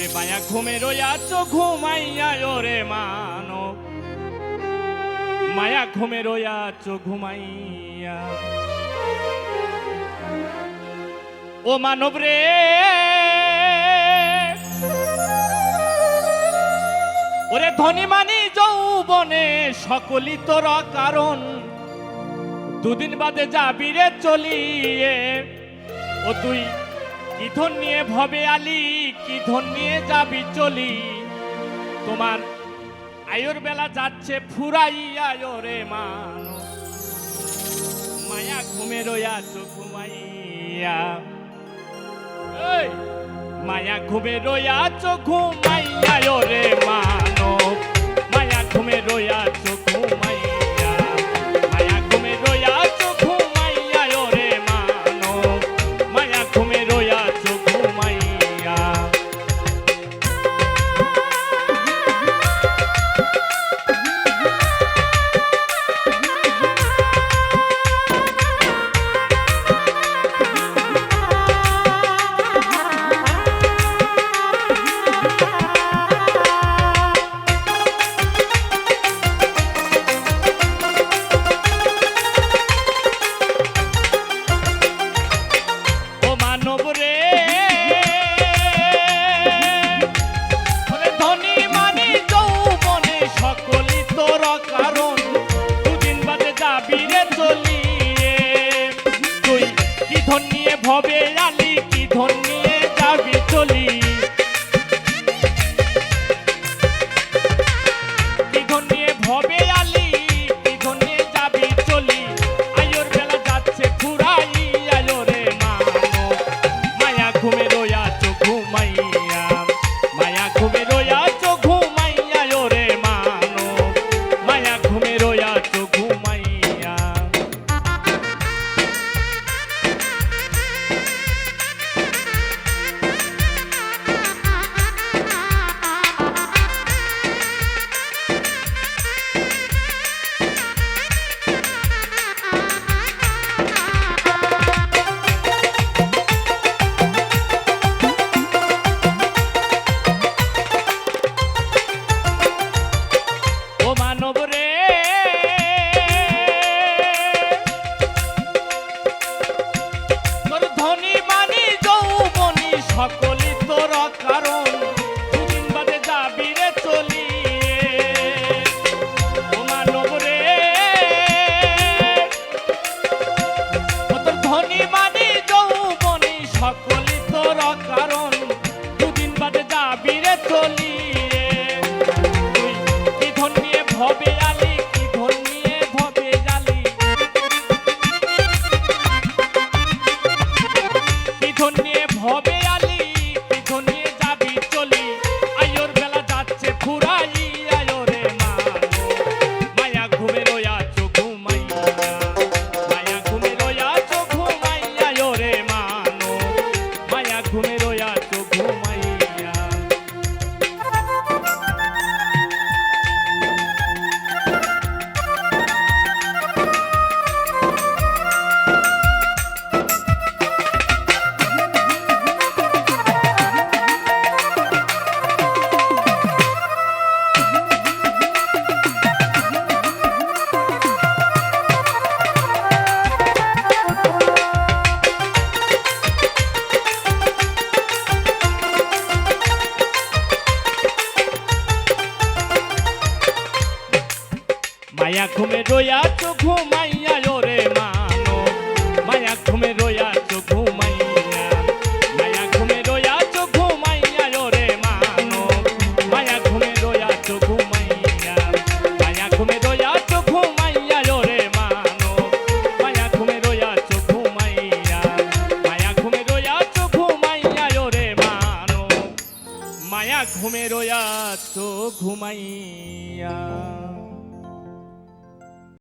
ওরে মায়া ঘুমে রইয়াছো ঘুমাইয়া ওরে মানব, মায়া ঘুমে রইয়াছো ঘুমাইয়া। ও মানব রে ওরে ধনী মানি যৌবনে সকলই তোর কারণ, দুদিন বাদে যাবি রে চলিয়ে। ও তুই কি ধন নিয়ে ভবে আলি, কি ধন নিয়ে যাবি চলি। তোমার আয়ুর বেলা যাচ্ছে ফুরাইয়া রে মানো, মায়া ঘুমে রইয়াছো ঘুমাইয়া। এই মায়া ঘুমে রইয়াছো ঘুমাইয়া রে মানো, মায়া ঘুমে রইয়াছো ঘুমাইয়া। মায়া ঘুমে রইয়াছো ঘুমাইয়া রে মানো, মায়া ঘুমে রইয়াছো ঘুমাইয়া। ভবে আলি কি ধন নিয়ে যাবি চলি, কি ধন নিয়ে ভবে আলি কি ধন নিয়ে যাবি চলি। আয়োর বেলা যাচ্ছে ফুরাইয়া রে মানো, মায়া ঘুমে রইয়াছো ঘুমাইয়া। মায়া ঘুমে রইয়াছো ঘুমাইয়া রে মানো, মায়া ঘুমে রইয়াছো ঘুমাইয়া। সকলই তোর কারণ, দুদিন বাদে যাবি রে চলিয়ে। ও মানব রে তোর ধনী মানি যৌবনী সকলই তোর কারণ, দুদিন বাদে যাবি রে চলিয়ে। তুই কি ধন নিয়ে ভবে আলি, কি ধন নিয়ে ভবে জালি, কি ধন নিয়ে ভবে মায়া ঘুমে রইয়াছো ঘুমাইয়া রে মানো, মায়া ঘুমে রইয়াছো ঘুমাইয়া। মায়া ঘুমে রইয়াছো ঘুমাইয়া রে মানো, মায়া ঘুমে রইয়াছো ঘুমাইয়া। মায়া ঘুমে রইয়াছো ঘুমাইয়া রে মানো, মায়া ঘুমে রইয়াছো ঘুমাইয়া। মায়া ঘুমে রইয়াছো ঘুমাইয়া রে মানো, মায়া ঘুমে রইয়াছো ঘুমাইয়া।